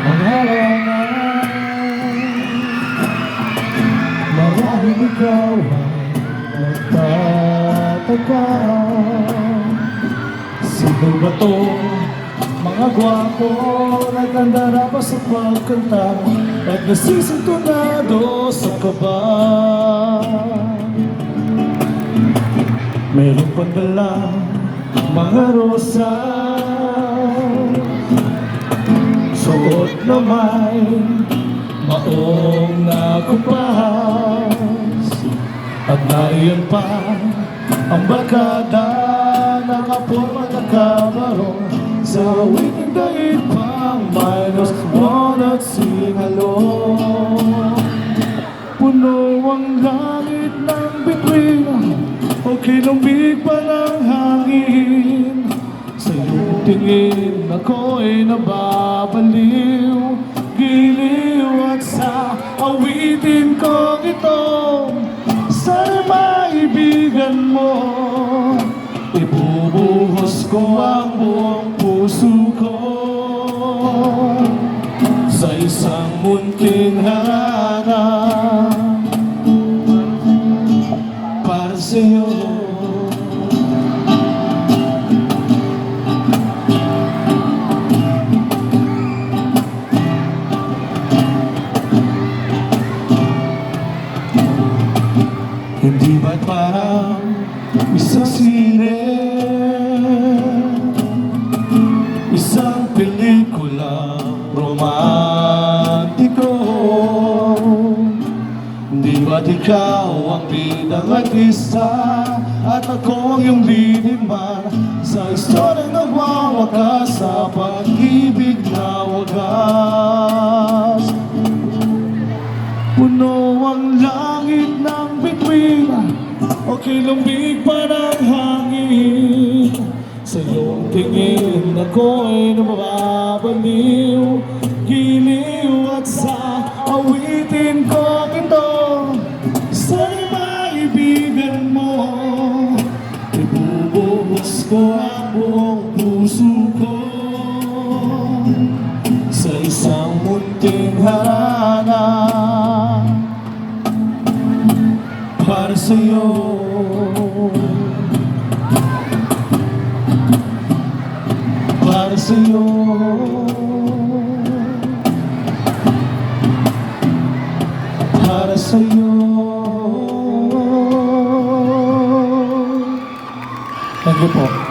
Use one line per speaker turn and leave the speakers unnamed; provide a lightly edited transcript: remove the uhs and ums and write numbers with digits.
ang halangan. Marahil ikaw ay nagtataka, sino ba to? Mga gwapo, nagkandara pa sa pagkanta at nasisintonado sa kaba. Meron pang dalang mga rosa, suot na may maong nakupas, at nariyan pa ang barkada ng aporma na kabarong sa awiting daig pang minus one at singalo. Puno ang langit ng bituin o kilumbig pa ng hangin. Sa iyong tingin ako'y nababaliw, giliw at sa awitin kong ito. Sana maibigan mo, ibubuhos ko ang buong puso ko sa isang munting harana para sa'yo. Hindi ba't parang isang sine, isang pelikulang romantiko? Hindi ba't ikaw ang bidang artista at ako ang iyong leading man sa istoryang nagwawakas sa pag-ibig na wagas? Puno ang langit ng bituin o kilumbig pa ng hangin. Sa iyong tingin ako'y nababaliw, giliw at sa awitin ko ito. Sa'y maibigan mo, ibubuhos ko ang buong puso ko sa isang munting harana para sa'yo. Para sa'yo. Para sa'yo. Thank you po.